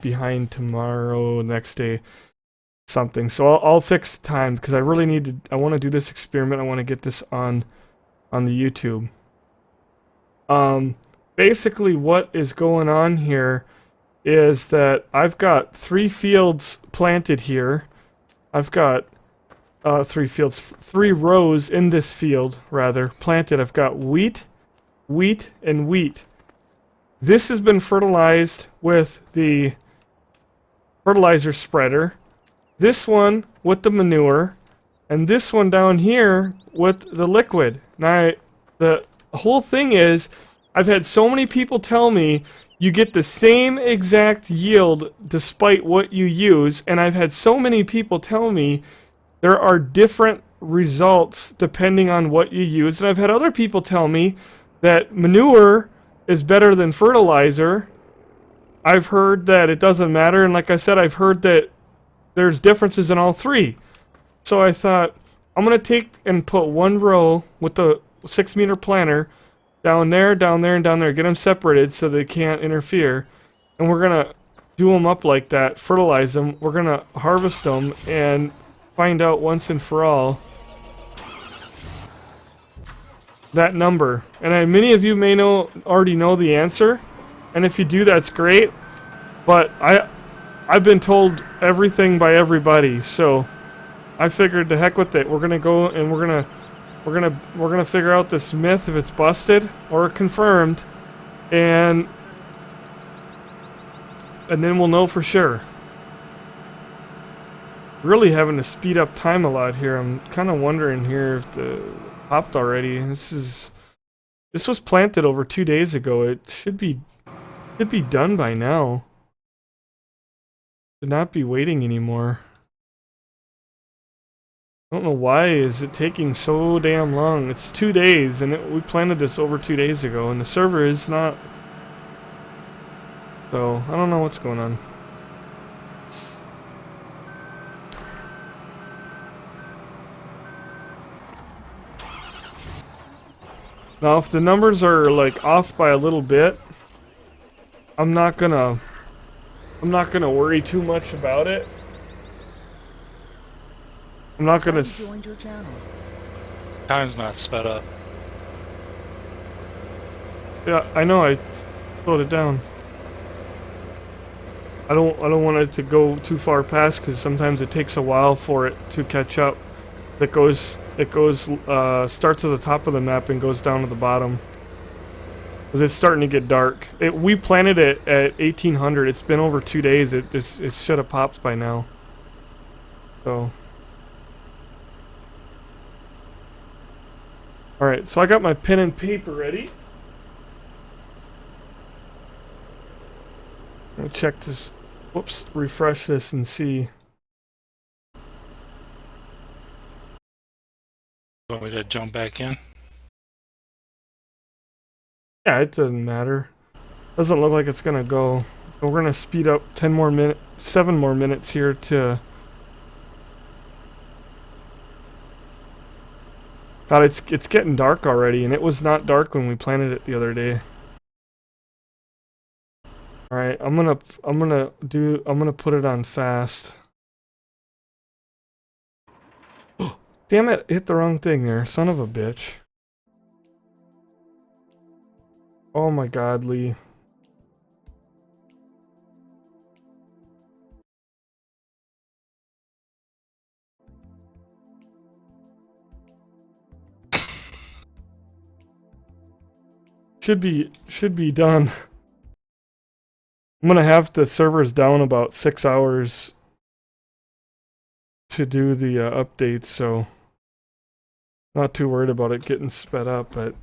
behind tomorrow, next day, something. So I'll fix the time because I really need to. I want to do this experiment. I want to get this on the YouTube. Basically, what is going on here is that I've got 3 fields planted here. I've got 3 rows in this field, rather, planted. I've got wheat, wheat, and wheat. This has been fertilized with the fertilizer spreader. This one with the manure, and this one down here with the liquid. Now, the whole thing is, I've had so many people tell me you get the same exact yield despite what you use, and I've had so many people tell me there are different results depending on what you use, and I've had other people tell me that manure is better than fertilizer. I've heard that it doesn't matter, and like I said, I've heard that there's differences in all 3. So I thought, I'm going to take and put 1 row with the 6-meter planter down there, down there, and down there. Get them separated so they can't interfere. And we're going to do them up like that, fertilize them. We're going to harvest them and find out once and for all that number. And many of you may already know the answer. And if you do, that's great. But I've been told everything by everybody, so I figured the heck with it. We're gonna go and we're gonna figure out this myth if it's busted or confirmed, and then we'll know for sure. Really having to speed up time a lot here. I'm kind of wondering here if the popped already. This was planted over 2 days ago. It should be done by now. Should not be waiting anymore. I don't know why is it taking so damn long. It's 2 days, and we planted this over 2 days ago, and the server is not. So I don't know what's going on. Now, if the numbers are like off by a little bit, I'm not gonna worry too much about it. I'm not gonna. Time's not sped up. Yeah, I know. I slowed it down. I don't want it to go too far past because sometimes it takes a while for it to catch up. It starts at the top of the map and goes down to the bottom. Because it's starting to get dark. We planted it at 1800. It's been over 2 days. It should have popped by now. So. Alright, so I got my pen and paper ready. Let me check this. Whoops, refresh this and see. Want me to jump back in? Yeah, it doesn't matter. Doesn't look like it's gonna go. So we're gonna speed up 7 more minutes here to. God, it's getting dark already, and it was not dark when we planted it the other day. All right, I'm gonna put it on fast. Damn it! Hit the wrong thing there, son of a bitch. Oh my God, Lee. Should be done. I'm gonna have the servers down about 6 hours to do the updates, so not too worried about it getting sped up, but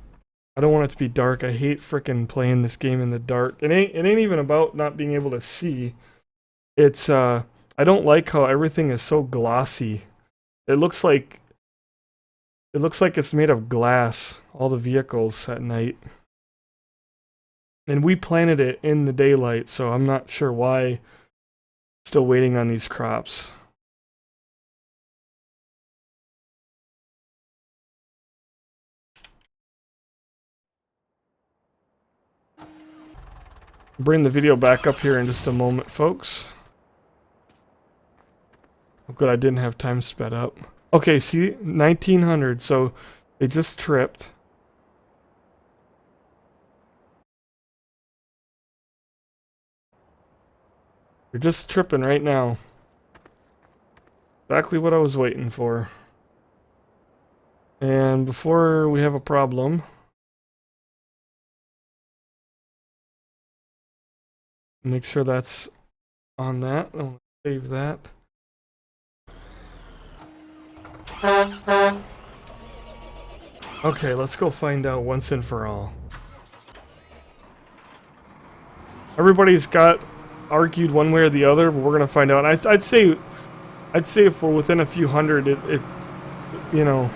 I don't want it to be dark. I hate frickin' playing this game in the dark. It ain't even about not being able to see. It's I don't like how everything is so glossy. It looks like it's made of glass, all the vehicles at night. And we planted it in the daylight, so I'm not sure why. Still waiting on these crops. Bring the video back up here in just a moment, folks. Oh, good, I didn't have time sped up. Okay, see, 1900, so they just tripped. They're just tripping right now. Exactly what I was waiting for. And before we have a problem, make sure that's on that. I'll save that. Okay, let's go find out once and for all. Everybody's got argued one way or the other, but we're gonna find out. I'd say if we're within a few hundred, it you know,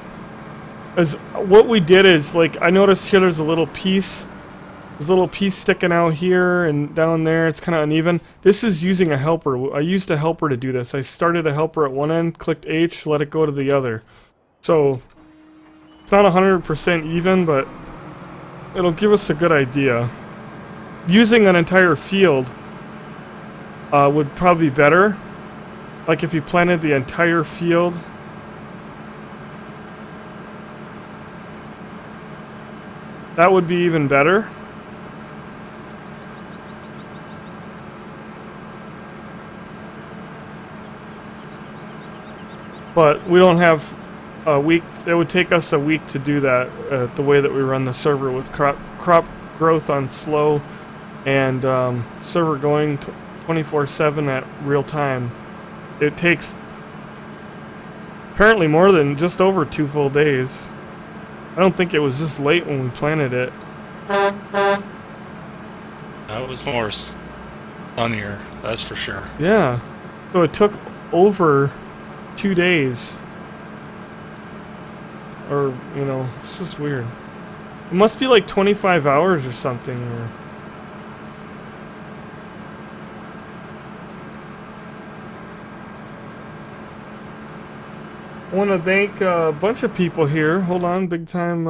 as what we did is, like, I noticed here there's a little piece. There's a little piece sticking out here and down there. It's kind of uneven. This is using a helper. I used a helper to do this. I started a helper at one end, clicked H, let it go to the other. So it's not 100% even, but it'll give us a good idea. Using an entire field would probably be better. Like if you planted the entire field. That would be even better. But we don't have a week. It would take us a week to do that the way that we run the server with crop growth on slow and server going 24/7 at real time. It takes apparently more than just over 2 full days. I don't think it was this late when we planted it. That was more sunnier, that's for sure. Yeah. So it took over 2 days. Or, you know, it's just weird. It must be like 25 hours or something. Or I want to thank a bunch of people here. Hold on, big time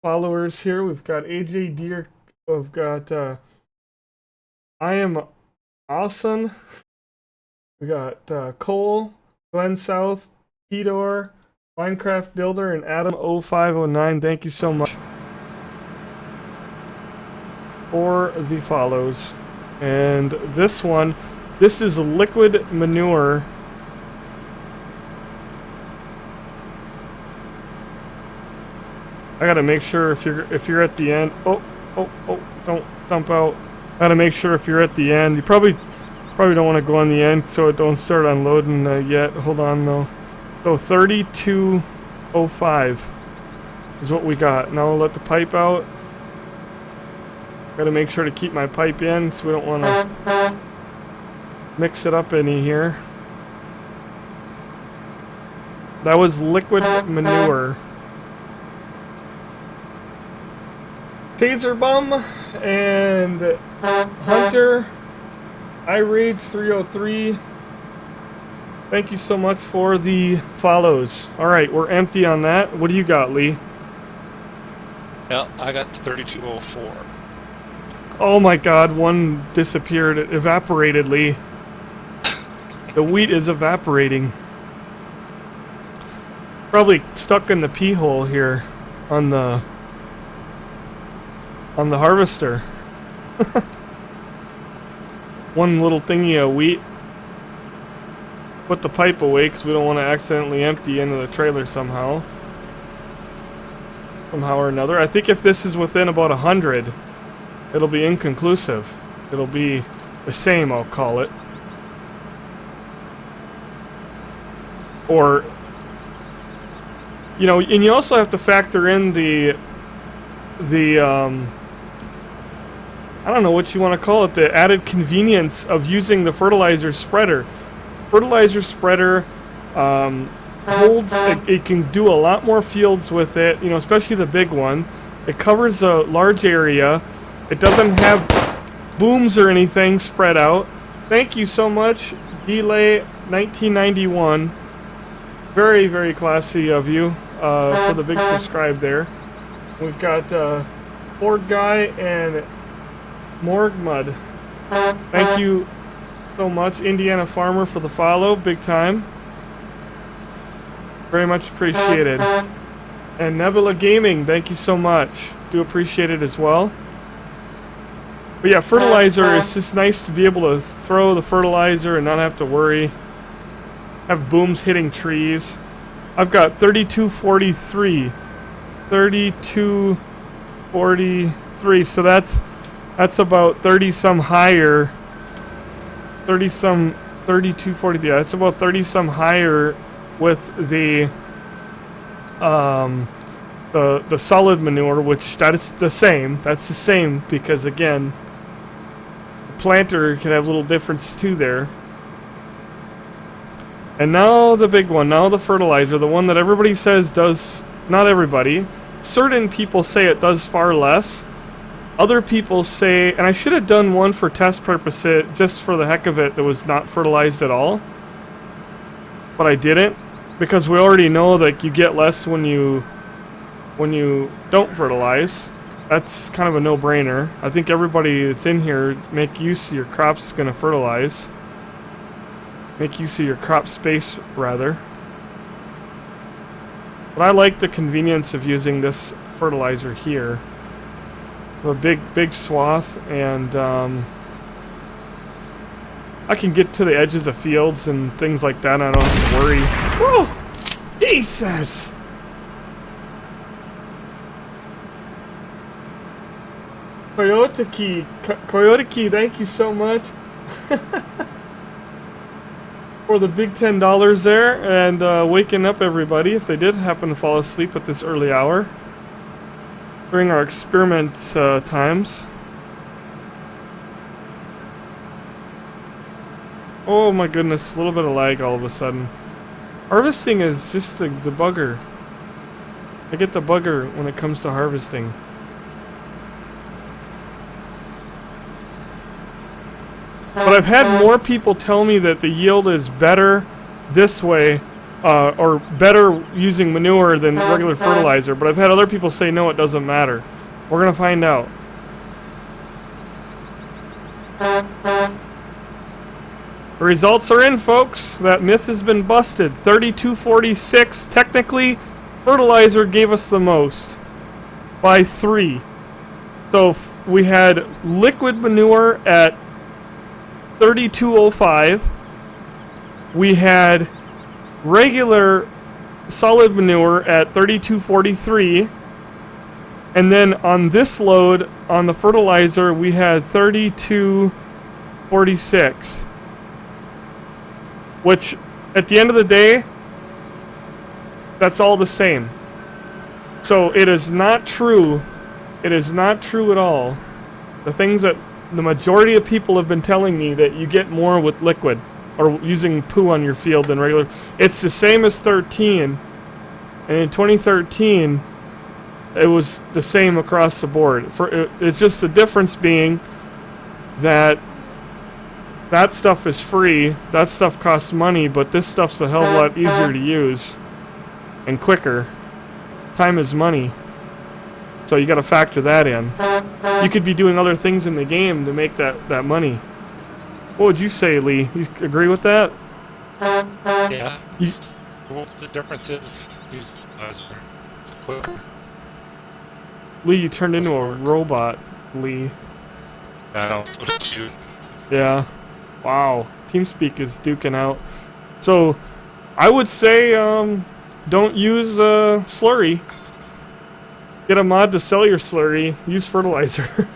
followers here. We've got AJ Deer. We've got I Am Awesome. We got Cole, Glenn South, Pedor, Minecraft Builder, and Adam0509. Thank you so much for the follows. And this one, this is liquid manure. I gotta make sure if you're at the end. Oh, don't dump out. I gotta make sure if you're at the end. You probably don't want to go on the end, so it don't start unloading yet. Hold on though. So 3205 is what we got. Now we'll let the pipe out. Gotta make sure to keep my pipe in, so we don't want to mix it up any here. That was liquid manure. Taser Bum and Hunter, iRage 303. Thank you so much for the follows. Alright, we're empty on that. What do you got, Lee? Yeah, I got 3204. Oh my god, one disappeared. It evaporated, Lee. The wheat is evaporating. Probably stuck in the pee hole here on the harvester. One little thingy of wheat. Put the pipe away because we don't want to accidentally empty into the trailer somehow or another. I think if this is within about 100, it'll be inconclusive. It'll be the same, I'll call it. Or, you know, and you also have to factor in the I don't know what you want to call it, the added convenience of using the fertilizer spreader. Fertilizer spreader holds, it can do a lot more fields with it, you know, especially the big one. It covers a large area. It doesn't have booms or anything spread out. Thank you so much, Delay 1991. Very, very classy of you for the big subscribe there. We've got Ford Guy and Morgue Mud. Thank you so much, Indiana Farmer, for the follow. Big time. Very much appreciated. And Nebula Gaming, thank you so much. Do appreciate it as well. But yeah, fertilizer, it's just nice to be able to throw the fertilizer and not have to worry. Have booms hitting trees. I've got 3243. 3243. So that's about 30 some higher. 3243. Yeah, that's about 30 some higher with the solid manure, which that is the same. That's the same because again, the planter can have a little difference too there. And now the big one, now the fertilizer, the one that everybody says does, not everybody, certain people say it does far less. Other people say, and I should have done one for test purposes, just for the heck of it, that was not fertilized at all. But I didn't, because we already know that you get less when you don't fertilize. That's kind of a no-brainer. I think everybody that's in here, make use of your crops is going to fertilize. Make use of your crop space, rather. But I like the convenience of using this fertilizer here. A big swath, and I can get to the edges of fields and things like that. I don't have to worry. Whoa! Jesus! Coyote Key, thank you so much for the big $10 there, and waking up everybody if they did happen to fall asleep at this early hour during our experiment times. Oh my goodness, a little bit of lag all of a sudden. Harvesting is just the bugger. I get the bugger when it comes to harvesting. But I've had more people tell me that the yield is better this way, or better using manure than regular fertilizer. But I've had other people say, no, it doesn't matter. We're going to find out. The results are in, folks. That myth has been busted. 3246. Technically, fertilizer gave us the most by 3. So we had liquid manure at 3205. We had regular solid manure at 3243. And then on this load, on the fertilizer, we had 3246. Which, at the end of the day, that's all the same. So it is not true. It is not true at all. The things that the majority of people have been telling me, that you get more with liquid or using poo on your field than regular. It's the same as 13. And in 2013, it was the same across the board. It's just the difference being that that stuff is free, that stuff costs money, but this stuff's a hell of a lot easier to use and quicker. Time is money. So you gotta factor that in. You could be doing other things in the game to make that money. What would you say, Lee? You agree with that? Yeah. Well, the difference is it's quicker. Lee, you turned into a robot, Lee. I don't shoot. Yeah. Wow. TeamSpeak is duking out. So, I would say, don't use slurry. Get a mod to sell your slurry. Use fertilizer.